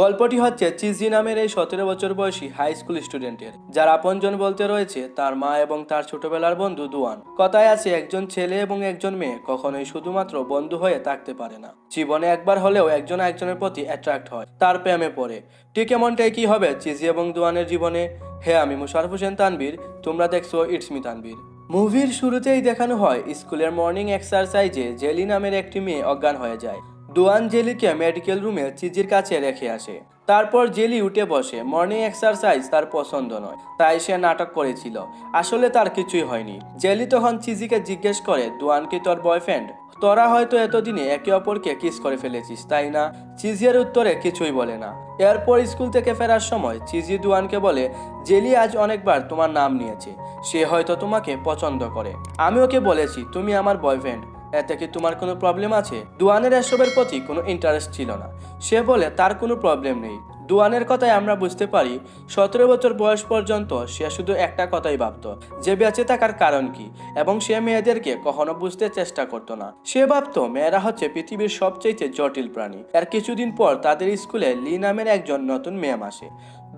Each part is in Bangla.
গল্পটি হচ্ছে চিজি নামের এই 17 বছর বয়সী হাই স্কুল স্টুডেন্টের, যার আপনজন বলতে রয়েছে তার মা এবং তার ছোটবেলার বন্ধু দুয়ান। কথায় আছে একজন ছেলে এবং একজন মেয়ে কখনোই শুধুমাত্র বন্ধু হয়ে থাকতে পারে না, জীবনে একবার হলেও একজন একজনের প্রতি অ্যাট্রাক্ট হয়, তার প্রেমে পড়ে। ঠিক এমনটাই কি হবে চিজি এবং দুয়ানের জীবনে? হ্যাঁ, আমি মুশারফ হোসেন তানভীর, তোমরা দেখছো ইটস মি তানভীর। মুভির শুরুতেই দেখানো হয় স্কুলের মর্নিং এক্সারসাইজে জেলি নামের একটি মেয়ে অজ্ঞান হয়ে যায়। দুয়ান জেলিকে মেডিকেল রুমে চিজির কাছে রেখে আসে। তারপর জেলি উঠে বসে। মর্নিং এক্সারসাইজ তার পছন্দ নয়, তাই সে নাটক করেছিল। আসলে তার কিছুই হয়নি। জেলি তখন চিজিকে জিজ্ঞেস করে, দুয়ান কি তোর বয়ফ্রেন্ড? তোরা হয়তো এতদিনে একে অপরকে কিস করে ফেলেছিস, তাই না? চিজির উত্তরে কিছুই বলে না। এরপর স্কুল থেকে ফেরার সময় চিজি দুয়ানকে বলে, জেলি আজ অনেকবার তোমার নাম নিয়েছে, সে হয়তো তোমাকে পছন্দ করে। আমি ওকে বলেছি তুমি আমার বয়ফ্রেন্ড, এতে কি তোমার কোনো প্রবলেম আছে? দুয়ানের এসবের প্রতি কোনো ইন্টারেস্ট ছিল না। সে বলে তার কোনো প্রবলেম নেই। দুয়ানের কথায় আমরা বুঝতে পারি 17 বছর বয়স পর্যন্ত সে শুধু একটা কথাই ভাবত, যে বেঁচে থাকার কারণ কি, এবং সে মেয়েদেরকে কখনো বুঝতে চেষ্টা করতো না। সে ভাবত মেয়েরা হচ্ছে পৃথিবীর সবচেয়ে জটিল প্রাণী। এর কিছুদিন পর তাদের স্কুলে লি নামের একজন নতুন ম্যাম আসে।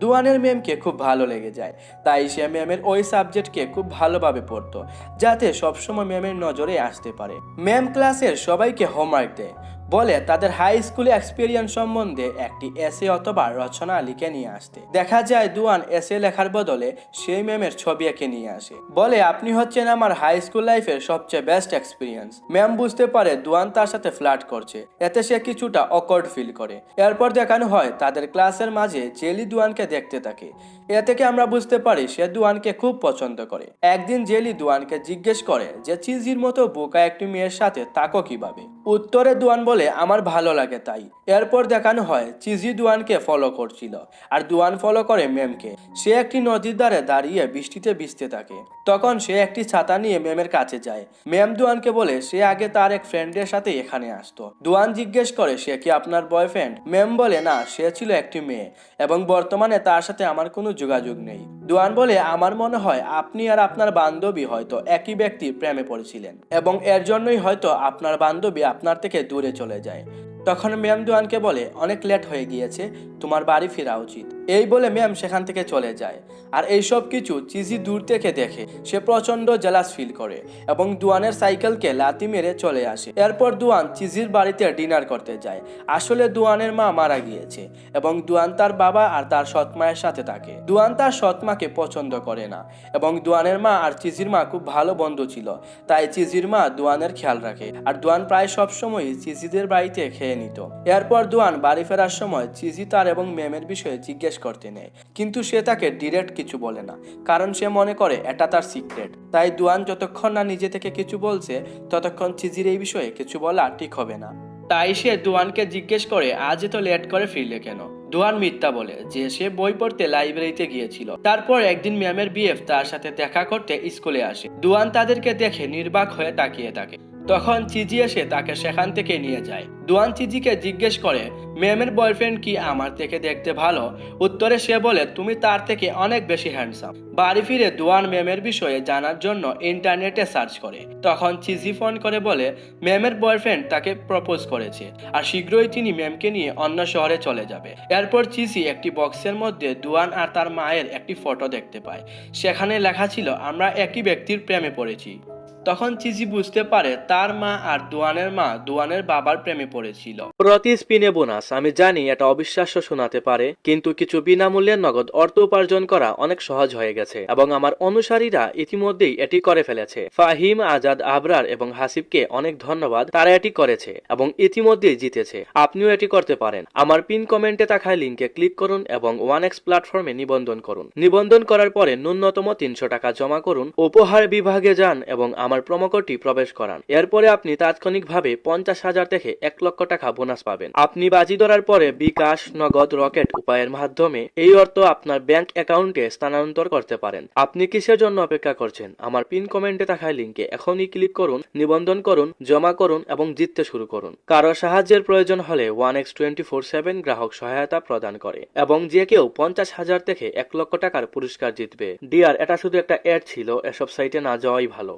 দুয়ানের ম্যামকে খুব ভালো লেগে যায়, তাই সে ম্যামের ওই সাবজেক্টকে খুব ভালোভাবে পড়তো, যাতে সবসময় ম্যামের নজরে আসতে পারে। ম্যাম ক্লাসের সবাইকে হোমওয়ার্ক দেয়, বলে তাদের হাই স্কুলে এক্সপিরিয়েন্স সম্বন্ধে একটি এসে অথবা রচনা লিখে নিয়ে আসতে। দেখা যায় দুয়ান এসে লেখার বদলে সেই ম্যামের ছবি এঁকে নিয়ে আসে, বলে আপনি হচ্ছেন আমার হাই স্কুল লাইফের সবচেয়ে বেস্ট এক্সপিরিয়েন্স। ম্যাম বুঝতে পারে দুয়ান তার সাথে ফ্লার্ট করছে, এতে সে কিছুটা অকওয়ার্ড ফিল করে। এরপর দেখানো হয় তাদের ক্লাসের মাঝে জেলি দুয়ানকে দেখতে থাকে। এ থেকে আমরা বুঝতে পারি সে দুয়ানকে খুব পছন্দ করে। একদিন জেলি দুয়ানকে জিজ্ঞেস করে যে চিজির মতো বোকা একটি মেয়ের সাথে তাকো কিভাবে? উত্তরে দুয়ান বলে আমার ভালো লাগে তাই। এরপর দেখানো হয় চিজি দুয়ানকে ফলো করছিল, আর দুয়ান ফলো করে ম্যামকে। সে একটি নদীর ধারে দাঁড়িয়ে বৃষ্টিতে ভিজতে থাকে। তখন সে একটি ছাতা নিয়ে ম্যামের কাছে যায়। ম্যাম দুয়ানকে বলে সে আগে তার এক ফ্রেন্ডের সাথে এখানে আসতো। দুয়ান জিজ্ঞেস করে সে কি আপনার বয়ফ্রেন্ড? ম্যাম বলে না, সে ছিল একটি মেয়ে এবং বর্তমানে তার সাথে আমার কোনো যোগাযোগ নেই। দুয়ান বলে আমার মনে হয় আপনি আর আপনার বান্ধবী হয়তো একই ব্যক্তির প্রেমে পড়েছিলেন, এবং এর জন্যই হয়তো আপনার বান্ধবী আপনার থেকে দূরে চলে যায়। তখন ম্যাম দুয়ানকে বলে অনেক লেট হয়ে গিয়েছে, তোমার বাড়ি ফেরা উচিত। এই বলে ম্যাম সেখান থেকে চলে যায়। আর এইসব কিছু চিজি দূর থেকে দেখে সে প্রচন্ড জেলাস ফিল করে এবং দুয়ানের সাইকেলকে লাথি মেরে চলে আসে। এরপর দুয়ান চিজির বাড়িতে ডিনার করতে যায়। আসলে দুয়ানের মা মারা গিয়েছে এবং দুয়ান তার বাবা আর তার সৎ মায়ের সাথে থাকে। দুয়ান তার সৎ মাকে পছন্দ করে না, এবং দুয়ানের মা আর চিজির মা খুব ভালো বন্ধু ছিল, তাই চিজির মা দুয়ানের খেয়াল রাখে। আর দুয়ান প্রায় সবসময় চিজিদের বাড়িতে খেয়ে নিত। এরপর দুয়ান বাড়ি ফেরার সময় চিজি তার এবং ম্যামের বিষয়ে জিজ্ঞেস করতে নেয়, কিন্তু সে তাকে ডিরেক্ট কিছু বলে না, কারণ সে মনে করে এটা তার সিক্রেট। তাই দুয়ান যতক্ষণ না নিজে থেকে কিছু বলছে ততক্ষণ চিজির এই বিষয়ে কিছু বলা ঠিক হবে না। তাই সে দুয়ানকে জিজ্ঞেস করে আজ এত লেট করে ফিরলে কেন? দুয়ান মিথ্যা বলে যে সে বই পড়তে লাইব্রেরিতে গিয়েছিল। তারপর একদিন ম্যামের বিএফ তার সাথে দেখা করতে স্কুলে আসে। দুয়ান তাদেরকে দেখে নির্বাক হয়ে তাকিয়ে থাকে। তখন চিজি এসে তাকে সেখান থেকে নিয়ে যায়। দুয়ান চিজিকে জিজ্ঞেস করে ম্যামের বয়ফ্রেন্ড কি আমার থেকে দেখতে ভালো? উত্তরে সে বলে তুমি তার থেকে অনেক বেশি হ্যান্ডসাম। বাড়ি ফিরে দুয়ান ম্যামের বিষয়ে জানার জন্য ইন্টারনেটে সার্চ করে। তখন চিজি ফোন করে বলে ম্যামের বয়ফ্রেন্ড তাকে প্রপোজ করেছে, আর শীঘ্রই তিনি ম্যামকে নিয়ে অন্য শহরে চলে যাবে। এরপর চিজি একটি বক্সের মধ্যে দুয়ান আর তার মায়ের একটি ফটো দেখতে পায়। সেখানে লেখা ছিল আমরা একই ব্যক্তির প্রেমে পড়েছি। তখন চিজি বুঝতে পারে তার মা আর দুয়ানের মা দুয়ানের বাবার প্রেমে পড়েছিল। প্রতি স্পিনে বোনাস। আমি জানি এটা অবিশ্বাস্য শোনাতে পারে, কিন্তু কিছু বিনামূল্যে নগদ অর্থ উপার্জন করা অনেক সহজ হয়ে গেছে এবং আমার অনুসারীরা ইতিমধ্যেই এটি করে ফেলেছে। ফাহিম, আজাদ, আবরার এবং হাসিবকে অনেক ধন্যবাদ, তারা এটি করেছে এবং ইতিমধ্যেই জিতেছে। আপনিও এটি করতে পারেন। আমার পিন কমেন্টে থাকা লিঙ্কে ক্লিক করুন এবং 1x প্ল্যাটফর্মে নিবন্ধন করুন। নিবন্ধন করার পরে ন্যূনতম 300 টাকা জমা করুন, উপহার বিভাগে যান এবং আমার প্রোমো কোডটি প্রবেশ করান। এরপরে আপনি তাৎক্ষণিকভাবে 50,000 থেকে 1 লক্ষ টাকা বোনাস পাবেন। আপনি বাজি ধরার পরে বিকাশ, নগদ, রকেট উপায়ের মাধ্যমে এই অর্থ আপনার ব্যাংক অ্যাকাউন্টে স্থানান্তর করতে পারেন। আপনি কিসের জন্য অপেক্ষা করছেন? আমার পিন কমেন্টে থাকা লিঙ্কে এখনই ক্লিক করুন, নিবন্ধন করুন, জমা করুন এবং জিততে শুরু করুন। কারো সাহায্যের প্রয়োজন হলে 1x 24/7 গ্রাহক সহায়তা প্রদান করে এবং যে কেউ 50,000 থেকে 1 লক্ষ টাকার পুরস্কার জিতবে। ডিয়ার, এটা শুধু একটা অ্যাড ছিল, এসব সাইটে না যাওয়াই ভালো।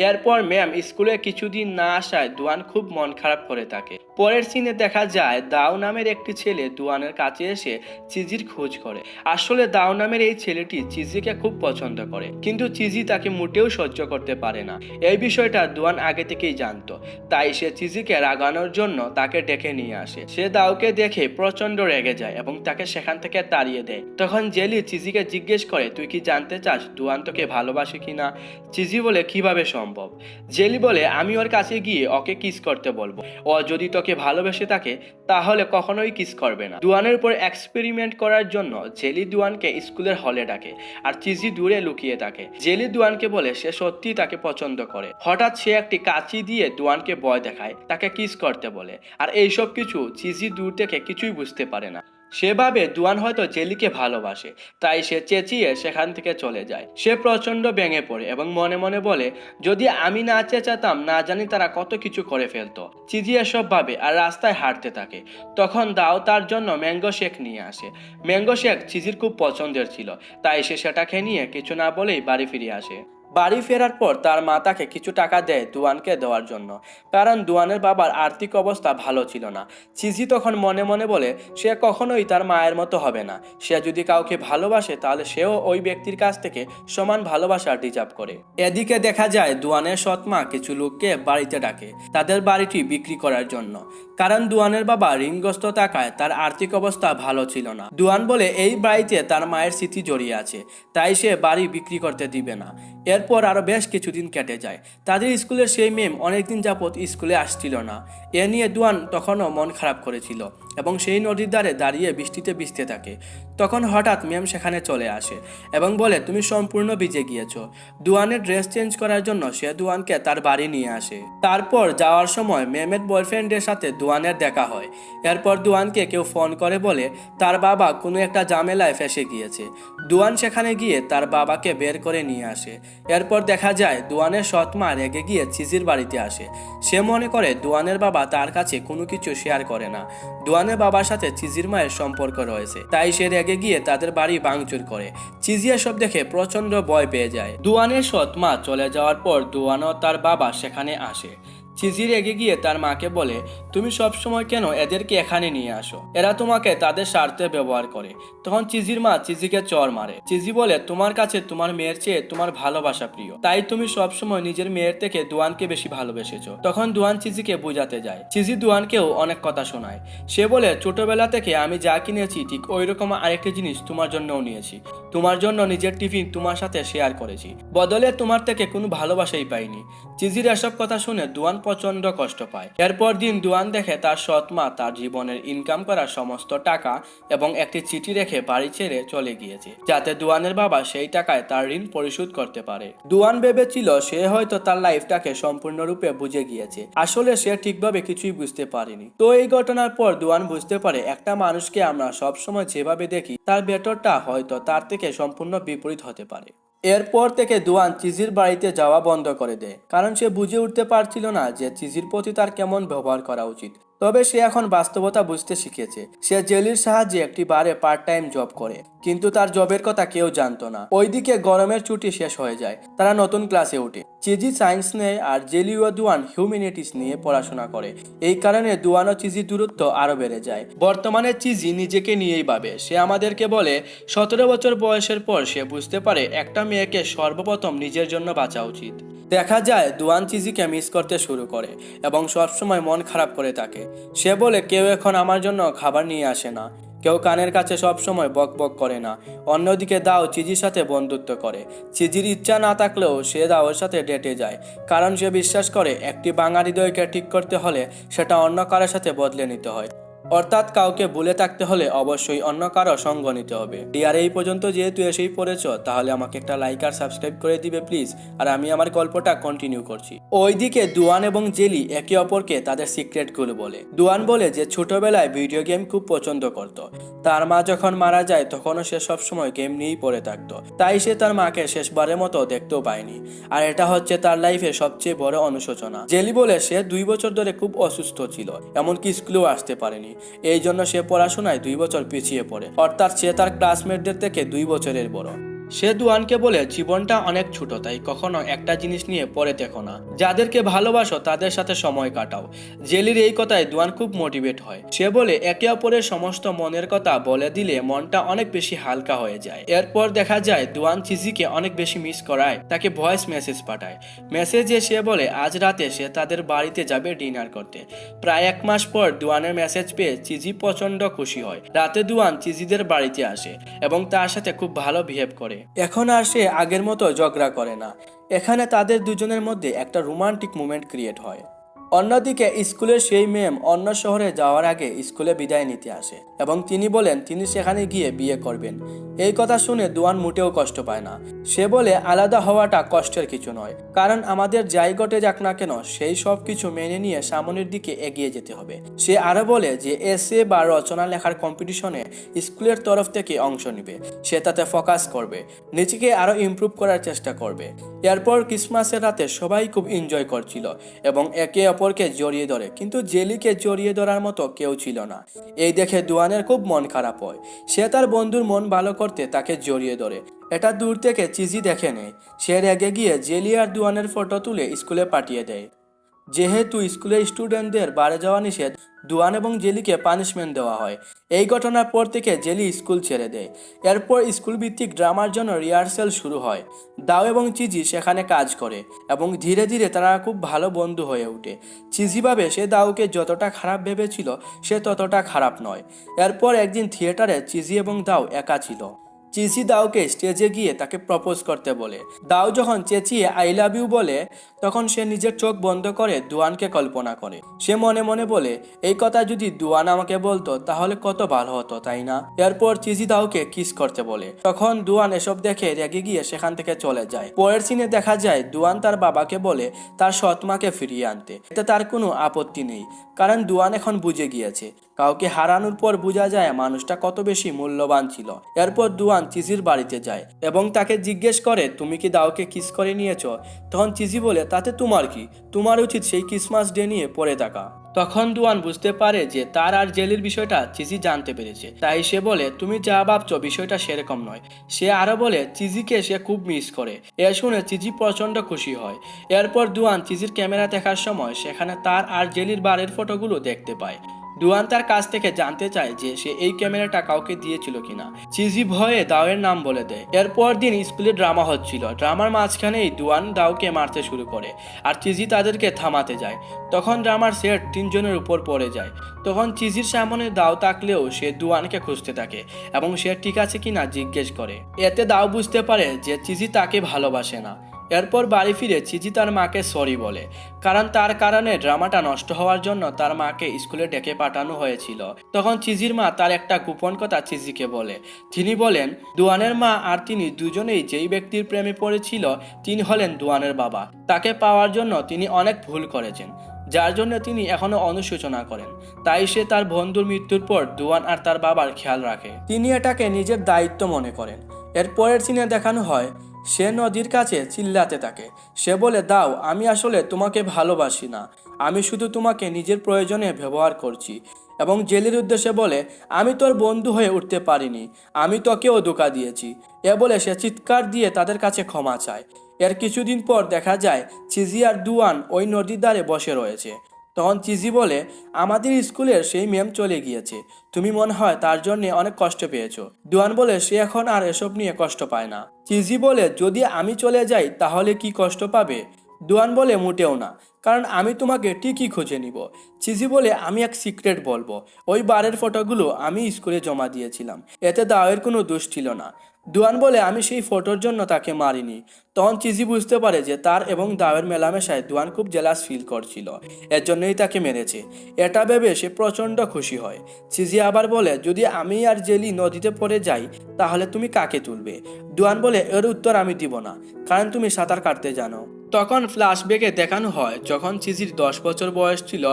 এরপর ম্যাম স্কুলে কিছুদিন না আসায় দুয়ান খুব মন খারাপ করে থাকে। পরের সিনে দেখা যায় দাও নামের একটি ছেলে দুয়ানের কাছে এসে চিজির খোঁজ করে। আসলে দাও নামের এই ছেলেটি চিজিকে খুব পছন্দ করে, কিন্তু চিজি তাকে মোটেও সহ্য করতে পারে না। এই বিষয়টা দুয়ান আগে থেকেই জানতো, তাই সে চিজিকে রাগানোর জন্য তাকে ডেকে নিয়ে আসে। সে দাওকে দেখে প্রচন্ড রেগে যায় এবং তাকে সেখান থেকে তাড়িয়ে দেয়। তখন জেলি চিজিকে জিজ্ঞেস করে, তুই কি জানতে চাস দুয়ান তোকে ভালোবাসে কিনা? চিজি বলে, কিভাবে সম্ভব? জেলি বলে, আমি ওর কাছে গিয়ে ওকে কিস করতে বলবো। ও যদি তোকে ভালোবেসে থাকে তাহলে কখনোই কিস করবে না। দুয়ানের উপর এক্সপেরিমেন্ট করার জন্য জেলি দুয়ানকে স্কুলের হলে ডাকে, আর চিজি দূরে লুকিয়ে থাকে। জেলি দুয়ানকে বলে সে সত্যি তাকে পছন্দ করে। হঠাৎ সে একটি কাঁচি দিয়ে দুয়ানকে ভয় দেখায়, তাকে কিস করতে বলে। আর এইসব কিছু চিজি দূর থেকে কিছুই বুঝতে পারে না। সে ভাবে দুয়ান হয়তো জেলিকে ভালোবাসে, তাই সে চেঁচিয়ে সেখান থেকে চলে যায়। সে প্রচন্ড ভেঙে পড়ে এবং মনে মনে বলে, যদি আমি না চেঁচাতাম না জানি তারা কত কিছু করে ফেলতো। চিজি এসব ভাবে আর রাস্তায় হাঁটতে থাকে। তখন দাও তার জন্য ম্যাঙ্গো শেক নিয়ে আসে। ম্যাঙ্গো শেক চিজির খুব পছন্দের ছিল, তাই সে সেটাকে নিয়ে কিছু না বলেই বাড়ি ফিরে আসে। বাড়ি ফেরার পর তার মা তাকে কিছু টাকা দেয় দুয়ানকে দেওয়ার জন্য, কারণ দুয়ানের বাবার আর্থিক অবস্থা ভালো ছিল না। চিজি তখন মনে মনে বলে সে কখনোই তার মায়ের মতো হবে না। সে যদি কাউকে ভালোবাসে তাহলে সেও ওই ব্যক্তির কাছ থেকে সমান ভালোবাসা ডিজার্ভ করে। এদিকে দেখা যায় দুয়ানের সৎমা কিছু লোককে বাড়িতে ডাকে তাদের বাড়িটি বিক্রি করার জন্য, কারণ দুয়ানের বাবা ঋণগ্রস্ত থাকায় তার আর্থিক অবস্থা ভালো ছিল না। দুয়ান বলে এই বাড়িতে তার মায়ের স্মৃতি জড়িয়ে আছে, তাই সে বাড়ি বিক্রি করতে দিবে না। এরপর আরো বেশ কিছুদিন কেটে যায়। তাদের স্কুলের সেই মেম অনেকদিন যাবৎ স্কুলে আসছিল না। এ নিয়ে দুয়ান তখনও মন খারাপ করেছিল এবং সেই নদীর ধারে দাঁড়িয়ে বৃষ্টিতে ভিজতে থাকে। তখন হঠাৎ ম্যাম সেখানে চলে আসে এবং বলে, তুমি সম্পূর্ণ ভিজে গিয়েছো। দুয়ানের ড্রেস চেঞ্জ করার জন্য সে দুয়ানকে তার বাড়ি নিয়ে আসে। তারপর যাওয়ার সময় ম্যামের বয়ফ্রেন্ডের সাথে দুয়ানের দেখা হয়। এরপর দুয়ানকে কেউ ফোন করে বলে তার বাবা কোনো একটা ঝামেলায় ফেঁসে গিয়েছে। দুয়ান সেখানে গিয়ে তার বাবাকে বের করে নিয়ে আসে। এরপর দেখা যায় দুয়ানের সৎমা রেগে গিয়ে চিজির বাড়িতে আসে। সে মনে করে দুয়ানের বাবা তার কাছে কোনো কিছু শেয়ার করে না। দুয়ানের বাবার সাথে চিজির মায়ের সম্পর্ক রয়েছে, তাই সে রেগে গিয়ে তাদের বাড়ি ভাঙচুর করে। চিজি এসব দেখে প্রচন্ড ভয় পেয়ে যায়। দুয়ানের সৎমা চলে যাওয়ার পর দুয়ান ও তার বাবা সেখানে আসে। চিজি রেগে গিয়ে তার মাকে বলে, তুমি সবসময় কেন এদেরকে এখানে নিয়ে আসো? এরা তোমাকে তাদের স্বার্থে ব্যবহার করে। তখন চিজির মা চিজিকে চর মারে। চিজি বলে, তোমার কাছে তোমার মেয়ের চেয়ে তোমার ভালোবাসা প্রিয়, তাই তুমি সবসময় নিজের মেয়ের থেকে দুয়ানকে বেশি ভালোবেসেছো। তখন দুয়ান চিজিকে বোঝাতে যায়। চিজি দুয়ানকেও অনেক কথা শোনায়। সে বলে, ছোটবেলা থেকে আমি যা কিনেছি ঠিক ওই রকম আরেকটি জিনিস তোমার জন্যও নিয়েছি। তোমার জন্য নিজের টিফিন তোমার সাথে শেয়ার করেছি, বদলে তোমার থেকে কোনো ভালোবাসাই পাইনি। চিজির এসব কথা শুনে দুয়ান প্রচন্ড কষ্ট পায়। এরপর দিন দুয়ান দেখে তার সৎ মা তার জীবনের ইনকাম করা সমস্ত টাকা এবং একটি চিঠি রেখে বাড়ি ছেড়ে চলে গিয়েছে, যাতে দুয়ানের বাবা সেই টাকায় তার ঋণ পরিশোধ করতে পারে। দুয়ান ভেবেছিল সে হয়তো তার লাইফটাকে সম্পূর্ণরূপে বুঝে গিয়েছে, আসলে সে ঠিকভাবে কিছুই বুঝতে পারেনি। তো এই ঘটনার পর দুয়ান বুঝতে পারে একটা মানুষকে আমরা সবসময় যেভাবে দেখি তার ভেতরটা হয়তো তার থেকে সম্পূর্ণ বিপরীত হতে পারে। এরপর থেকে দুয়ান চিজির বাড়িতে যাওয়া বন্ধ করে দেয়, কারণ সে বুঝে উঠতে পারছিল না যে চিজির প্রতি তার কেমন ব্যবহার করা উচিত। তবে সে এখন বাস্তবতা বুঝতে শিখেছে। সে জেলির সাহায্যে একটি বারে পার্ট টাইম জব করে, কিন্তু তার জবের কথা কেউ জানতো না। ওইদিকে গরমের ছুটি শেষ হয়ে যায়, তারা নতুন ক্লাসে ওঠে। চিজি সায়েন্স নেয় আর জেলি ও দুয়ান হিউম্যানিটিস নিয়ে পড়াশোনা করে। এই কারণে দুয়ান ও চিজির দূরত্ব আরো বেড়ে যায়। বর্তমানে চিজি নিজেকে নিয়েই ভাবে। সে আমাদেরকে বলে 17 বছর বয়সের পর সে বুঝতে পারে একটা মেয়েকে সর্বপ্রথম নিজের জন্য বাঁচা উচিত। দেখা যায় দুয়ান চিজিকে মিস করতে শুরু করে এবং সবসময় মন খারাপ করে থাকে। সে বলে, কেউ এখন আমার জন্য খাবার নিয়ে আসে না, কেউ কানের কাছে সব সময় বক বক করে না। অন্যদিকে দাও চিজির সাথে বন্ধুত্ব করে। চিজির ইচ্ছা না থাকলেও সে দাওয়ের সাথে ডেটে যায়, কারণ সে বিশ্বাস করে একটি ভাঙা হৃদয়কে ঠিক করতে হলে সেটা অন্য কারোর সাথে বদলে নিতে হয়। অর্থাৎ কাউকে ভুলে থাকতে হলে অবশ্যই অন্য কারো সঙ্গ নিতে হবে। আর এই পর্যন্ত যেহেতু এসেই পড়েছ, তাহলে আমাকে একটা লাইক আর সাবস্ক্রাইব করে দিবে প্লিজ। আর আমি আমার গল্পটা কন্টিনিউ করছি। ওইদিকে দুয়ান এবং জেলি একে অপরকে তাদের সিক্রেটগুলো বলে। দুয়ান বলে যে ছোটবেলায় ভিডিও গেম খুব পছন্দ করত। তার মা যখন মারা যায় তখনও সে সবসময় গেম নিয়েই পড়ে থাকতো, তাই সে তার মাকে শেষবারের মতো দেখতেও পায়নি। আর এটা হচ্ছে তার লাইফে সবচেয়ে বড় অনুশোচনা। জেলি বলে সে 2 বছর ধরে খুব অসুস্থ ছিল, এমনকি স্কুলেও আসতে পারেনি। এই জন্য সে পড়াশোনায় 2 বছর পিছিয়ে পড়ে, অর্থাৎ সে তার ক্লাসমেটদের থেকে 2 বছরের বড়। সে দুয়ানকে বলে জীবনটা অনেক ছোট, তাই কখনো একটা জিনিস নিয়ে পড়ে দেখো না, যাদেরকে ভালোবাসো তাদের সাথে সময় কাটাও। জেলির এই কথায় দুয়ান খুব মোটিভেট হয়। সে বলে একে অপরের সমস্ত মনের কথা বলে দিলে মনটা অনেক বেশি হালকা হয়ে যায়। এরপর দেখা যায় দুয়ান চিজিকে অনেক বেশি মিস করায় তাকে ভয়েস মেসেজ পাঠায়। মেসেজে সে বলে আজ রাতে সে তাদের বাড়িতে যাবে ডিনার করতে। প্রায় 1 মাস পর দুয়ানের মেসেজ পেয়ে চিজি প্রচন্ড খুশি হয়। রাতে দুয়ান চিজিদের বাড়িতে আসে এবং তার সাথে খুব ভালো বিহেভ করে। এখন আর সে আগের মতো ঝগড়া করে না। এখানে তাদের দুজনের মধ্যে একটা রোমান্টিক মোমেন্ট ক্রিয়েট হয়। অন্যদিকে স্কুলের সেই ম্যাম অন্য শহরে যাওয়ার আগে স্কুলে বিদায় নিতে আসে এবং তিনি বলেন তিনি সেখানে গিয়ে বিয়ে করবেন। এই কথা শুনে দুয়ান মোটেও কষ্ট পায় না। সে বলে আলাদা হওয়াটা কষ্টের কিছু নয়, কারণ আমাদের যাই ঘটে যাক না কেন সেই সব কিছু মেনে নিয়ে সামনের দিকে এগিয়ে যেতে হবে। সে আরো বলে যে এসে বা রচনা লেখার কম্পিটিশনে স্কুলের তরফ থেকে অংশ নেবে। সে তাতে ফোকাস করবে, নিজেকে আরো ইমপ্রুভ করার চেষ্টা করবে। এরপর ক্রিসমাসের রাতে সবাই খুব এনজয় করছিল এবং একে অপরকে জড়িয়ে ধরে, কিন্তু জেলিকে জড়িয়ে ধরার মতো কেউ ছিল না। এই দেখে দুয়ানের খুব মন খারাপ হয়। সে তার বন্ধুর মন ভালো করতে তাকে জড়িয়ে ধরে। এটা দূর থেকে চিজি দেখে নেয়। সে রেগে গিয়ে জেলি আর দুয়ানের ফটো তুলে স্কুলে পাঠিয়ে দেয়। যেহেতু স্কুলের স্টুডেন্টদের বাড়ি যাওয়া নিষেধ, দুয়ান এবং জেলিকে পানিশমেন্ট দেওয়া হয়। এই ঘটনার পর থেকে জেলি স্কুল ছেড়ে দেয়। এরপর স্কুল ভিত্তিক ড্রামার জন্য রিহার্সেল শুরু হয়। দাও এবং চিজি সেখানে কাজ করে এবং ধীরে ধীরে তারা খুব ভালো বন্ধু হয়ে ওঠে। চিজি ভাবে সে দাওকে যতটা খারাপ ভেবেছিল সে ততটা খারাপ নয়। এরপর একদিন থিয়েটারে চিজি এবং দাও একা ছিল। চিজি দাওকে স্টেজে গিয়ে তাকে প্রপোজ করতে বলে। দাও যখন চেঁচিয়ে আই লাভ ইউ বলে তখন সে নিজের চোখ বন্ধ করে দুয়ানকে কল্পনা করে। সে মনে মনে বলে এই কথা যদি দুয়ান আমাকে বলতো তাহলে কত ভালো হতো, তাই না? এরপর চিজি দাওকে কিস করতে বলে। তখন দুয়ান এসব দেখে রেগে গিয়ে সেখান থেকে চলে যায়। পরের সিনে দেখা যায় দুয়ান তার বাবাকে বলে তার সৎমাকে ফিরিয়ে আনতে। এতে তার কোনো আপত্তি নেই, কারণ দুয়ান এখন বুঝে গিয়েছে কাউকে হারানোর পর বোঝা যায় মানুষটা কত বেশি মূল্যবান ছিল। এরপর দুয়ান চিজির বাড়িতে যায় এবং তাকে জিজ্ঞেস করে তুমি কি দাওকে কিস করে নিয়েছো? তখন চিজি বলে তাতে তোমার কি, তোমার উচিত সেই ক্রিসমাস ডে নিয়ে পড়ে থাকা। তখন দুয়ান বুঝতে পারে যে তার আর জেলির বিষয়টা চিজি জানতে পেরেছে, তাই সে বলে তুমি যা ভাবছো বিষয়টা সেরকম নয়। সে আরো বলে চিজিকে সে খুব মিস করে। এ শুনে চিজি প্রচন্ড খুশি হয়। এরপর দুয়ান চিজির ক্যামেরা দেখার সময় সেখানে তার আর জেলির বাড়ির ফটোগুলো দেখতে পায়। দুয়ান তার কাছ থেকে জানতে চায় যে সে এই ক্যামেরাটা কাউকে দিয়েছিল কিনা। চিজি ভয়ে দাওয়ের নাম বলে দেয়। এরপর দিন স্কুলে ড্রামা হচ্ছিল। ড্রামার মাঝখানেই দুয়ান দাওকে মারতে শুরু করে আর চিজি তাদেরকে থামাতে যায়। তখন ড্রামার সেট 3 জনের উপর পড়ে যায়। তখন চিজির সামনে দাও তাকলেও সে দুয়ানকে খুঁজতে থাকে এবং সে ঠিক আছে কিনা জিজ্ঞেস করে। এতে দাও বুঝতে পারে যে চিজি তাকে ভালোবাসে না। এরপর বাড়ি ফিরে চিজি তার মাকে সরি বলে, কারণ তার কারণে ড্রামাটা নষ্ট হওয়ার জন্য তার মাকে স্কুলে ডেকে পাঠানো হয়েছিল। তখন চিজির মা তার একটা গোপন কথা চিজিকে বলে। তিনি বলেন দুয়ানের মা আর তিনি দুজনেই যেই ব্যক্তির প্রেমে পড়েছিল তিনি হলেন দুয়ানের বাবা। তাকে পাওয়ার জন্য তিনি অনেক ভুল করেছেন, যার জন্য তিনি এখনো অনুশোচনা করেন। তাই সে তার বন্ধুর মৃত্যুর পর দুয়ান আর তার বাবার খেয়াল রাখে। তিনি এটাকে নিজের দায়িত্ব মনে করেন। এর পরের সিনে দেখানো হয় সে নদীর কাছে চিল্লাতে থাকে। সে বলে দাও আমি আসলে তোমাকে ভালোবাসি না, আমি শুধু তোমাকে নিজের প্রয়োজনে ব্যবহার করছি। এবং জেলির উদ্দেশ্যে বলে আমি তোর বন্ধু হয়ে উঠতে পারিনি, আমি তোকেও ধোঁকা দিয়েছি। এ বলে সে চিৎকার দিয়ে তাদের কাছে ক্ষমা চায়। এর কিছুদিন পর দেখা যায় চিজি আর দুয়ান ওই নদীর ধারে বসে রয়েছে। তখন চিজি বলে আমাদের স্কুলের সেই ম্যাম চলে গিয়েছে, তুমি মনে হয় তার জন্য অনেক কষ্ট পেয়েছো। দুয়ান বলে সে এখন আর এসব নিয়ে কষ্ট পায় না। চিজি বলে যদি আমি চলে যাই তাহলে কি কষ্ট পাবে? দুয়ান বলে মোটেও না, কারণ আমি তোমাকে ঠিকই খুঁজে নিব। চিজি বলে আমি এক সিক্রেট বলবো, ওই বারের ফটোগুলো আমি স্কুলে জমা দিয়েছিলাম, এতে দাওয়ের কোনো দোষ ছিল না। দুয়ান বলে আমি সেই ফটোর জন্য তাকে মারিনি। তখন চিজি বুঝতে পারে যে তার এবং দাওয়ের মেলামেশায় দুয়ান খুব জেলাস ফিল করছিল, এর জন্যই তাকে মেরেছে। এটা ভেবে সে প্রচণ্ড খুশি হয়। চিজি আবার বলে যদি আমি আর জেলি নদীতে পড়ে যাই তাহলে তুমি কাকে তুলবে? দুয়ান বলে এর উত্তর আমি দিব না, কারণ তুমি সাঁতার কাটতে জানো। তখন ফ্ল্যাশব্যাকে দেখানো হয় যখন চিজির 10 বছর বয়স ছিল,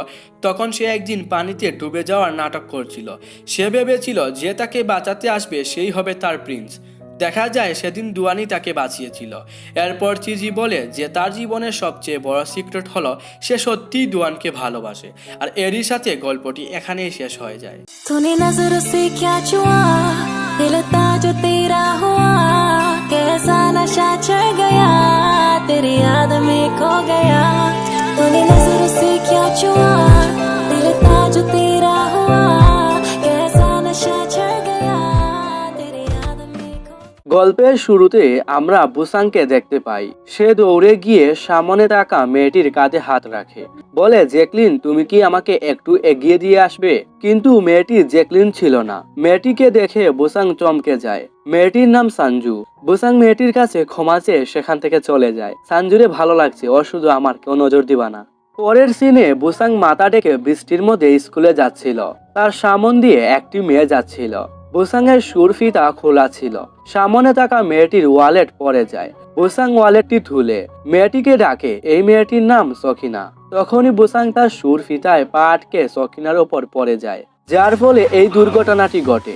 তখন সে একদিন পানিতে ডুবে যাওয়ার নাটক করছিল। সে ভেবেছিল যে তাকে বাঁচাতে আসবে সেই হবে তার প্রিন্স। দেখা যায় সেদিন দুয়ানি তাকে বাঁচিয়েছিল। এরপর চিজি বলে যে তার জীবনের সবচেয়ে বড় সিক্রেট হলো সে সত্যিই দুয়ানকে ভালোবাসে। আর এরই সাথে গল্পটি এখানেই শেষ হয়ে যায়। तूने नजर से क्या छुआ, दिल था जो तेरा हुआ, कैसे तेरी याद में खो गया तूने नजरों से क्या छुआ दिल ताज तेरा हुआ कैसा नशा चढ़ गया तेरी याद में खो গল্পের শুরুতে আমরা বুসাংকে দেখতে পাই। সে দৌড়ে গিয়ে সামনে থাকা মেয়েটির কাঁধে হাত রাখে, বলে জ্যাকলিন তুমি কি আমাকে একটু এগিয়ে দিয়ে আসবে। কিন্তু মেয়েটি জ্যাকলিন ছিল না। মেয়েটিকে দেখে বুসাং চমকে যায়। মেয়েটির নাম সঞ্জু। বুসাং মেয়েটির কাছে ক্ষমা চেয়ে সেখান থেকে চলে যায়। সঞ্জুরে ভালো লাগছে, ও শুধু আমার, কেউ নজর দিবা না। পরের সিনে বুসাং মাথা ডেকে বৃষ্টির মধ্যে স্কুলে যাচ্ছিল। তার সামন দিয়ে একটি মেয়ে যাচ্ছিল। বুসাংয়ের সুর ফিতা খোলা ছিল। সামনে থাকা মেয়েটির ওয়ালেট পড়ে যায়। বুসাং ওয়ালেটটি তুলে মেয়েটিকে ডাকে। এই মেয়েটির নাম সকিনা। তখনই বুসাং তার সুর ফিতায় পা আটকে সকিনার ওপর পড়ে যায়, যার ফলে এই দুর্ঘটনাটি ঘটে।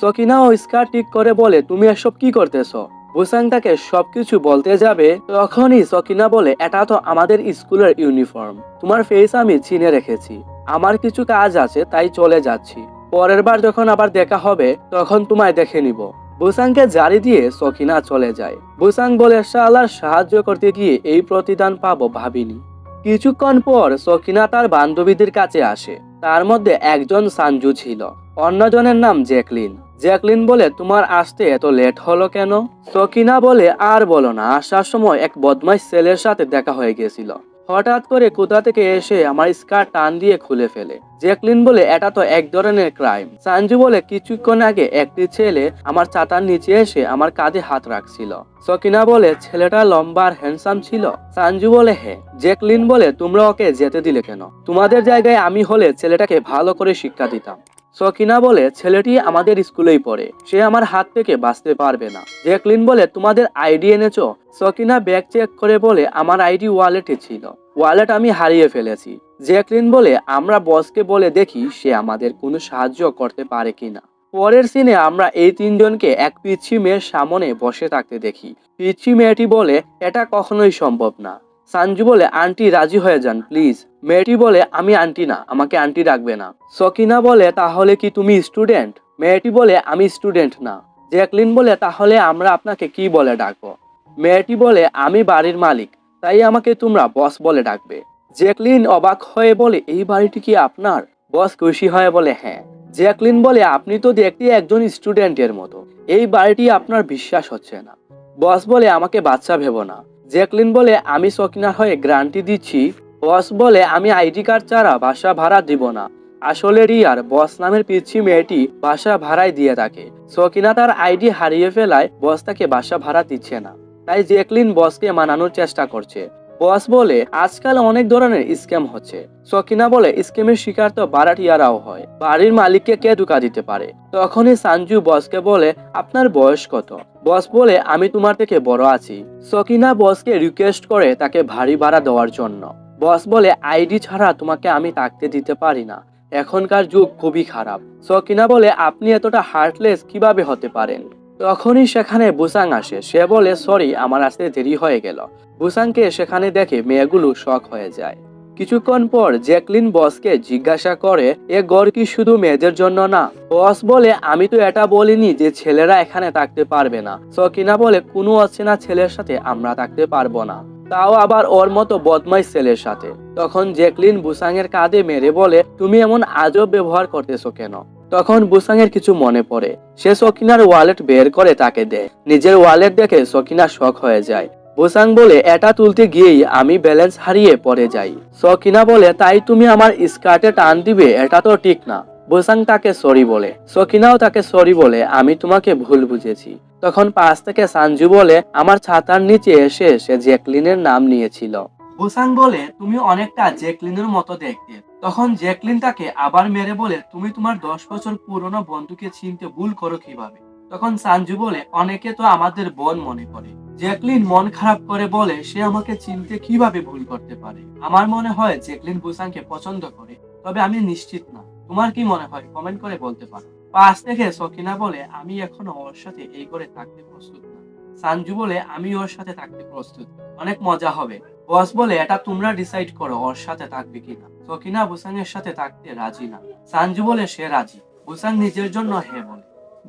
সকিনা ও স্কার্ট ঠিক করে বলে তুমি এসব কি করতেছো। বুসাং তাকে সবকিছু বলতে যাবে, তখনই সকিনা বলে এটা তো আমাদের স্কুলের ইউনিফর্ম, তোমার ফেস আমি চিনে রেখেছি, আমার কিছু কাজ আছে তাই চলে যাচ্ছি, পরের বার যখন আবার দেখা হবে তখন তোমায় দেখে নিব। বুসাংকে জারি দিয়ে সকিনা চলে যায়। বুসাং বলে শালার সাহায্য করতে গিয়ে এই প্রতিদান পাবো ভাবিনি। কিছুক্ষণ পর সকিনা তার বান্ধবীদের কাছে আসে। তার মধ্যে একজন সঞ্জু ছিল, অন্যজনের নাম জ্যাকলিন। জ্যাকলিন বলে তোমার আসতে এত লেট হলো কেন। সকিনা বলে আর বলো না, আসার সময় এক বদমাইশ ছেলের সাথে দেখা হয়ে গেছিল, হঠাৎ করে কোথা থেকে এসে আমার স্কার্ট টান দিয়ে খুলে ফেলে। জ্যাকলিন বলে এটা তো এক ধরনের ক্রাইম। সঞ্জু বলে কিছুক্ষণ আগে একটি ছেলে আমার ছাতার নিচে এসে আমার কাঁধে হাত রাখছিল। সকিনা বলে ছেলেটা লম্বা আর হ্যান্ডসাম ছিল। সঞ্জু বলে হ্যাঁ। জ্যাকলিন বলে তোমরা ওকে যেতে দিলে কেন, তোমাদের জায়গায় আমি হলে ছেলেটাকে ভালো করে শিক্ষা দিতাম। সকিনা বলে ছেলেটি আমাদের স্কুলেই পড়ে, সে আমার হাত থেকে বাঁচতে পারবে না। জ্যাকলিন বলে তোমাদের আইডি এনেছো। সকিনা ব্যাগ চেক করে বলে আমার আইডি ওয়ালেটে ছিল, ওয়ালেট আমি হারিয়ে ফেলেছি। জ্যাকলিন বলে আমরা বসকে বলে দেখি সে আমাদের কোনো সাহায্য করতে পারে কিনা। পরের সিনে আমরা এই তিনজনকে এক পিচ্ছি মেয়ের সামনে বসে থাকতে দেখি। পিচ্ছি মেয়েটি বলে এটা কখনোই সম্ভব না। সঞ্জু বলে আন্টি রাজি হয়ে যান প্লিজ। মেয়েটি বলে আমি আন্টি না, আমাকে আন্টি রাখবে না। সকিনা বলে তাহলে কি তুমি স্টুডেন্ট। মেয়েটি বলে আমি স্টুডেন্ট না। জ্যাকলিন বলে তাহলে আমরা আপনাকে কি বলে ডাকবো। মেয়েটি বলে আমি বাড়ির মালিক, তাই আমাকে তোমরা বস বলে ডাকবে। জ্যাকলিন অবাক হয়ে বলে এই বাড়িটি কি আপনার। বস খুশি হয়ে বলে হ্যাঁ। জ্যাকলিন বলে আপনি তো দেখতে একজন স্টুডেন্টের মতো, এই বাড়িটি আপনার বিশ্বাস হচ্ছে না। বস বলে আমাকে বাচ্চা ভেবো না। জ্যাকলিন বলে আমি সকিনার হয়ে গ্যারান্টি দিচ্ছি। বস বলে আমি আইডি কার্ড ছাড়া বাসা ভাড়া দিব না। আসলে রিয়ার বস নামের পিচ্ছি মেয়েটি বাসা ভাড়ায় দিয়ে থাকে। সকিনা তার আইডি হারিয়ে ফেলায় বস তাকে বাসা ভাড়া দিচ্ছে না, তাই জ্যাকলিন বসকে মানানোর চেষ্টা করছে। বস বলে আজকাল অনেক ধরনের স্ক্যাম হচ্ছে। সকিনা বলে স্ক্যামের শিকার তো বারাটিয়ারাও হয়, বাড়ির মালিককে কে ধোঁকা দিতে পারে। তখনই সঞ্জু বসকে বলে আপনার বয়স কত। বস বলে আমি তোমার থেকে বড় আছি। সকিনা বসকে রিকোয়েস্ট করে তাকে ভারী ভাড়া দেওয়ার জন্য। বস বলে আইডি ছাড়া তোমাকে আমি থাকতে দিতে পারি না, এখনকার যুগ খুবই খারাপ। সকিনা বলে আপনি এতটা হার্টলেস কিভাবে হতে পারেন। তখনই সেখানে বুসাং আসে। সে বলে সরি আমার আসতে দেরি হয়ে গেল। বুসাংকে সেখানে দেখে মেয়েগুলো শক হয়ে যায়। কিছুক্ষণ পর জ্যাকলিন বসকে জিজ্ঞাসা করে এ ঘর কি শুধু মেয়েদের জন্য না। বস বলে আমি তো এটা বলিনি যে ছেলেরা এখানে থাকতে পারবে না। সকিনা বলে কোনো অচেনা ছেলের সাথে আমরা থাকতে পারবো না, তাও আবার ওর মতো বদমাইশ ছেলের সাথে। তখন জ্যাকলিন বুসাংয়ের কাঁধে মেরে বলে তুমি এমন আজব ব্যবহার করতেছো কেন। তখন বুসাংয়ের কিছু মনে পড়ে। সে সকিনার ওয়ালেট বের করে তাকে দেয়। নিজের ওয়ালেট দেখে সকিনা শক হয়ে যায়। বুসাং বলে এটা তুলতে গিয়েই আমি ব্যালেন্স হারিয়ে পড়ে যাই। সকিনা বলে তাই তুমি আমার স্কার্টে টান দিবে, এটা তো ঠিক না। বুসাং তাকে সরি বলে। সকিনাও তাকে সরি বলে আমি তোমাকে ভুল বুঝেছি। তখন পাশ থেকে সঞ্জু বলে আমার ছাতার নিচে এসে সে জ্যাকলিনের নাম নিয়েছিল। বুসাং বলে তুমি অনেকটা জ্যাকলিনের মতো দেখতে। তখন জ্যাকলিন তাকে আবার মেরে বলে তুমি তোমার 10 বছর পুরনো বন্ধুকে চিনতে ভুল করো কিভাবে। তখন সঞ্জু বলে অনেকে তো আমাদের বোন মনে করে। জ্যাকলিন মন খারাপ করে বলে সে আমাকে চিনতে কিভাবে ভুল করতে পারে। আমার মনে হয় জ্যাকলিন বুসাংকে পছন্দ করে, তবে আমি নিশ্চিত না। তোমার কি মনে হয় কমেন্ট করে বলতে পারো। পাশ থেকে সকিনা বলে আমি এখনো ওর সাথে এই করে থাকতে প্রস্তুত না। সঞ্জু বলে আমি ওর সাথে থাকতে প্রস্তুত, অনেক মজা হবে। বস বলে এটা তোমরা ডিসাইড করো ওর সাথে থাকবে কিনা। সকিনা বুসাং এর সাথে থাকতে রাজি না। সঞ্জু বলে সে রাজি। বুসাং নিজের জন্য হ্যাঁ বলে।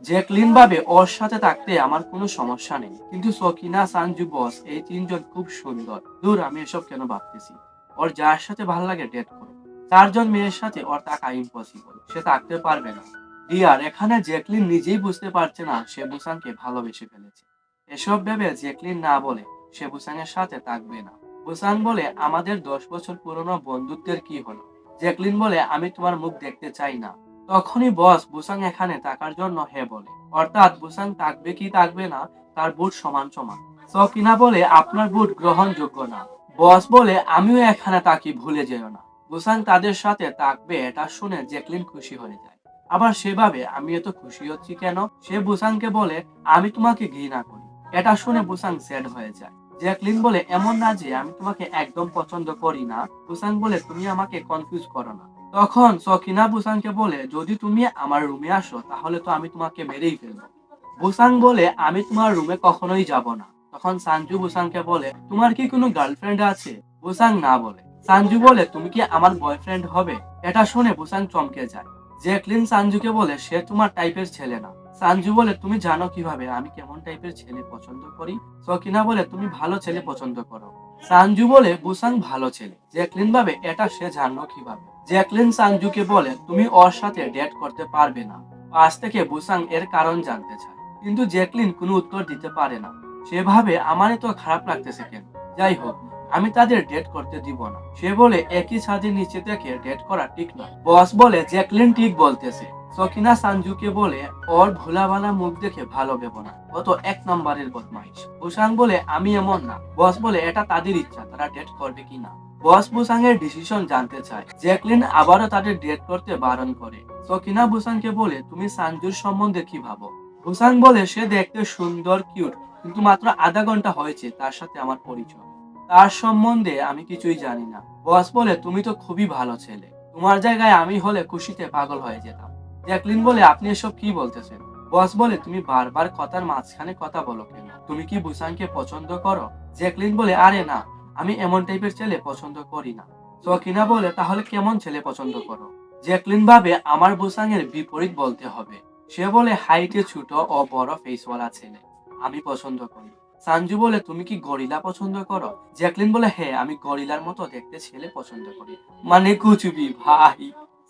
জ্যাকলিন ভাবে ওর সাথে থাকতে আমার কোনো সমস্যা নেই, কিন্তু সকিনা, সানজু, বস এই তিনজন খুব সুন্দর। দূর, আমি এসব কেন ভাবতেছি? ওর যার সাথে ভালো লাগে ডেট করো। 4 জন মেয়ের সাথে ওর থাকা ইম্পসিবল, সে থাকতে পারবে না। ডিয়ার, এখানে জ্যাকলিন নিজেই বুঝতে পারছে না সে বুসানকে ভালোবেসে ফেলেছে। এসব ভেবে জ্যাকলিন না বলে সে বুসানের সাথে থাকবে না। বুসান বলে, আমাদের 10 বছর পুরনো বন্ধুত্বের কি হলো? জ্যাকলিন বলে, আমি তোমার মুখ দেখতে চাই না। তখনই বস বুসাং এখানে থাকার জন্য হ্যাঁ বলে, অর্থাৎ বুসাং থাকবে কি থাকবে না তার বুট সমান সমান। সকিনা বলে, আপনার বুট গ্রহণযোগ্য না। বস বলে, আমিও এখানে থাকি, ভুলে যেও না। বুসাং তাদের সাথে থাকবে এটা শুনে জ্যাকলিন খুশি হয়ে যায়। আবার সেভাবে আমি এত খুশি হচ্ছি কেন? সে বুসাংকে বলে, আমি তোমাকে ঘৃণা করি। এটা শুনে বুসাং স্যাড হয়ে যায়। জ্যাকলিন বলে, এমন না যে আমি তোমাকে একদম পছন্দ করি না। বুসাং বলে, তুমি আমাকে কনফিউজ করো না। তখন সকিনা বুসাংকে বলে, যদি তুমি আমার রুমে আসো তাহলে তো আমি তোমাকে মেরেই ফেলবো। বুসাং বলে, আমি তোমার রুমে কখনোই যাব না। তখন সানজু বুসাংকে বলে, তোমার কি কোনো গার্লফ্রেন্ড আছে? বুসাং না বলে। সানজু বলে, তুমি কি আমার বয়ফ্রেন্ড হবে? এটা শুনে বুসাং চমকে যায়। জ্যাকলিন সানজুকে বলে, সে তোমার টাইপের ছেলে না। সানজু বলে, তুমি জানো কিভাবে আমি কেমন টাইপের ছেলে পছন্দ করি? সকিনা বলে, তুমি ভালো ছেলে পছন্দ করো। সানজু বলে, বুসাং ভালো ছেলে। জ্যাকলিন ভাবে, এটা সে জানলো কিভাবে? জ্যাকলিন সানজুকে বলে, তুমি ওর সাথে ডেট করতে পারবে না। পাশ থেকে বুসাং এর কারণ জানতে চায়, কিন্তু জ্যাকলিন কোনো উত্তর দিতে পারে না। সেভাবে আমার তো খারাপ লাগতেছে কেন? যাই হোক, আমি তাদের ডেট করতে দিব না। সে বলে, একই ছাদের নিচে থেকে ডেট করা ঠিক না। বস বলে, জ্যাকলিন ঠিক বলতেছে। সকিনা সানজুকে বলে, ওর ভোলাভালা মুখ দেখে ভালো ভেবো না, ও তো 1 নম্বরের বদমাইশ। বুসাং বলে, আমি এমন না। বস বলে, এটা তাদের ইচ্ছা, তারা ডেট করবে কিনা। বস বুসাং এর ডিসিশন জানতে চায়। জ্যাকলিন আবারও তাদের ডেট করতে বারণ করে। সকিনা বুসাংকে বলে, তুমি সানজুর সম্বন্ধে কি ভাবো? বুসাং বলে, সে দেখতে সুন্দর, কিউট, কিন্তু মাত্র আধা ঘন্টা হয়েছে তার সাথে আমার পরিচয়। তার সম্বন্ধে আমি কিছুই জানি না। বস বলে, তুমি তো খুবই ভালো ছেলে, তোমার জায়গায় আমি হলে খুশিতে পাগল হয়ে যেতাম। জ্যাকলিন বলে, আপনি এসব কি বলতেছেন? বস বলে, তুমি বারবার কথার মাঝখানে কথা বলো কেন? তুমি কি বুসাংকে পছন্দ করো? জ্যাকলিন বলে, আরে না, আমি এমন টাইপের ছেলে পছন্দ করি না। সকিনা বলে, তাহলে কেমন ছেলে পছন্দ করো? জ্যাকলিন ভাবে, আমার বুসাং এর বিপরীত বলতে হবে। সে বলে, হাইটে ছোট ও বড় ফেসওয়ালা ছেলে আমি পছন্দ করি। সানজু বলে, তুমি কি গরিলা পছন্দ করো? জ্যাকলিন বলে, হ্যাঁ, আমি গরিলার মতো দেখতে ছেলে পছন্দ করি। মানে কুচুবি ভাই।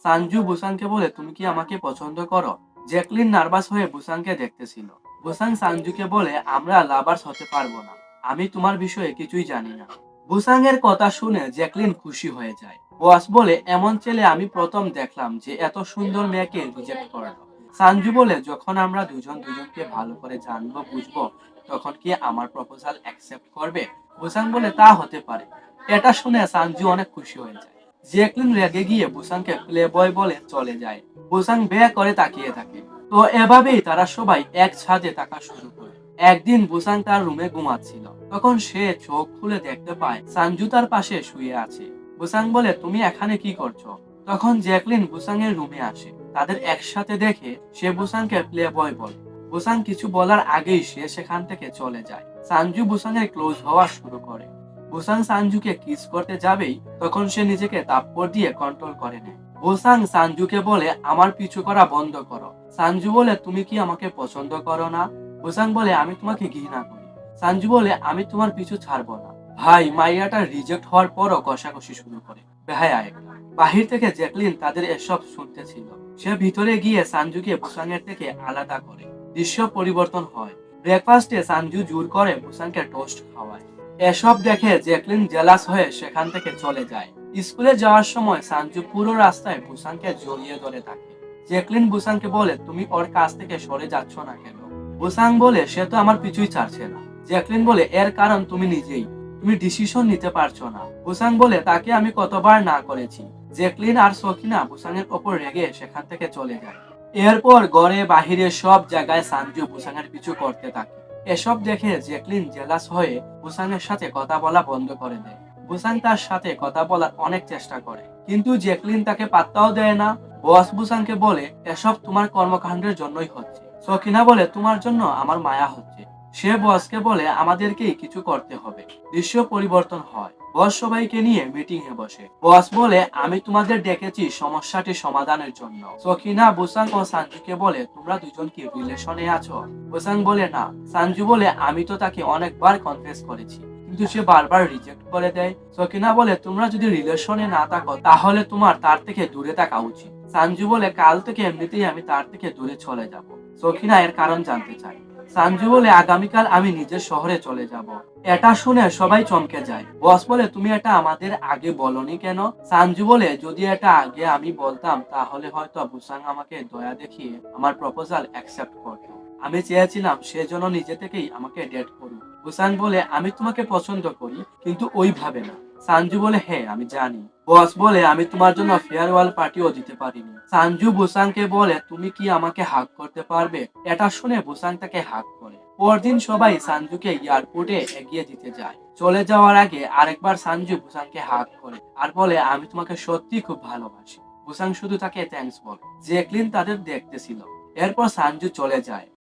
সানজু বুসাংকে বলে, তুমি কি আমাকে পছন্দ করো? জ্যাকলিন নার্ভাস হয়ে বুসাংকে দেখতেছিল। বুসাং সানজুকে বলে, আমরা লাভার্স হতে পারবো না, আমি তোমার বিষয়ে কিছুই জানি না। বুসাং এর কথা শুনে জ্যাকলিন খুশি হয়ে যায়। বস বলে, এমন ছেলে আমি প্রথম দেখলাম যে এত সুন্দর মেয়েকে রিজেক্ট করলো। সানজু বলে, যখন আমরা দুজন দুজনকে ভালো করে জানবো বুঝবো তখন কি আমার প্রপোজাল অ্যাকসেপ্ট করবে? বুসাং বলে, তা হতে পারে। এটা শুনে সানজু অনেক খুশি হয়ে যায়। জ্যাকলিন রেগে গিয়ে বুসাংকে প্লে বয় বলে চলে যায়। বুসাং বে করে তাকিয়ে থাকে। তো এভাবেই তারা সবাই এক ছাদে থাকা শুরু করে। একদিন বুসাং তার রুমে ঘুমাচ্ছিল, তখন সে চোখ খুলে দেখতে পায় সানজু তার পাশে শুয়ে আছে। বুসাং বলে, তুমি এখানে কি করছো? তখন জ্যাকলিন বুসাং এর রুমে আসে। তাদের একসাথে দেখে সে বুসাংকে প্লে বয় বলে। বুসাং কিছু বলার আগেই সে সেখান থেকে চলে যায়। সানজু বুসাং এর ক্লোজ হওয়া শুরু করে। বুসাং সানজুকে কিস করতে যাবেই তখন সে নিজেকে থাপ্পড় দিয়ে কন্ট্রোল করে নেয়। বুসাং সানজুকে বলে, আমার পিছু করা বন্ধ করো। সানজু বলে, তুমি কি আমাকে পছন্দ করো না? বুসাং বলে, আমি তোমাকে ঘৃণা করি। সানজু বলে, আমি তোমার পিছু ছাড়বো না। ভাই, মাইয়াটা রিজেক্ট হওয়ার পরও কষাকষি শুরু করে। বেহায়া একটা। বাহির থেকে জ্যাকলিন তাদের এসব শুনতেছিল। সে ভিতরে গিয়ে সানজুকে বুসাং এর থেকে আলাদা করে। দৃশ্য পরিবর্তন হয়। ব্রেকফাস্টে সানজু জোর করে বুসাংকে টোস্ট খাওয়ায়। এসব দেখে জ্যাকলিন জেলাস হয়ে সেখান থেকে চলে যায়। স্কুলে যাওয়ার সময় সানজু পুরো রাস্তায় বুসাংকে জড়িয়ে ধরে থাকে। জ্যাকলিন বুসাংকে বলে, তুমি ওর কাছ থেকে সরে যাচ্ছ না কেন? বুসাং বলে, সে তো আমার পিছুই ছাড়ছে না। জ্যাকলিন বলে, এর কারণ তুমি নিজেই, তুমি ডিসিশন নিতে পারছো না। বুসাং বলে, তাকে আমি কতবার না করেছি। জ্যাকলিন আর সকিনা বুসাং এর ওপর রেগে সেখান থেকে চলে যায়। এরপর ঘরে বাহিরে সব জায়গায় সানজু বুসাং এর পিছু করতে থাকে। এসব দেখে জ্যাকলিন জেলাস হয়ে বুসাং এর সাথে কথা বলা বন্ধ করে দেয়। বুসাং তার সাথে কথা বলার অনেক চেষ্টা করে, কিন্তু জ্যাকলিন তাকে পাত্তাও দেয় না। বস বুসাংকে বলে, এসব তোমার কর্মকাণ্ডের জন্যই হচ্ছে। সকিনা বলে, তোমার জন্য আমার মায়া হচ্ছে। সে বসকে বলে আমাদেরকেই কিছু করতে হবে। দৃশ্য পরিবর্তন হয়, বস সবাইকে নিয়ে মিটিং এ বসে। বস বলে আমি তোমাদের ডেকেছি সমস্যাটি সমাধানের জন্য। সকিনা বুসাং ও সানজুকে বলে তোমরা দুজন কি রিলেশনে আছো? বুসাং বলে না। সানজু বলে আমি তো তাকে অনেকবার কনফেস করেছি, কিন্তু সে বারবার রিজেক্ট করে দেয়। সকিনা বলে তোমরা যদি রিলেশনে না থাকো তাহলে তোমার তার থেকে দূরে থাকা উচিত। সানজু বলে কাল থেকে এমনিতেই আমি তার থেকে দূরে চলে যাব। সকিনা এর কারণ জানতে চায়। সানজু বলে আগামীকাল আমি নিজের শহরে চলে যাব। এটা শুনে সবাই চমকে যায়। বস বলে তুমি এটা আমাদের আগে বলনি কেন? সানজু বলে যদি এটা আগে আমি বলতাম তাহলে হয়তো বুসাং আমাকে দয়া দেখিয়ে আমার প্রপোজাল অ্যাকসেপ্ট করতো। আমি চেয়েছিলাম সেজন্য নিজে থেকেই আমাকে ডেট করুক। বুসাং বলে আমি তোমাকে পছন্দ করি, কিন্তু ওইভাবে না। সানজু বলে হ্যাঁ আমি জানি। বস বলে আমি তোমার জন্য ফেয়ারওয়েল পার্টিও দিতে পারিনি। সানজু বুসাংকে বলে তুমি কি আমাকে হাগ করতে পারবে? এটা শুনে বুসাং তাকে হাগ করে। পরদিন সবাই সানজুকে এয়ারপোর্টে এগিয়ে দিতে যায়। চলে যাওয়ার আগে আরেকবার সানজু বুসাংকে হাগ করে আর বলে আমি তোমাকে সত্যি খুব ভালোবাসি। বুসাং শুধু তাকে থ্যাঙ্কস বলে। জ্যাকলিন তাদের দেখতেছিল। এরপর সানজু চলে যায়।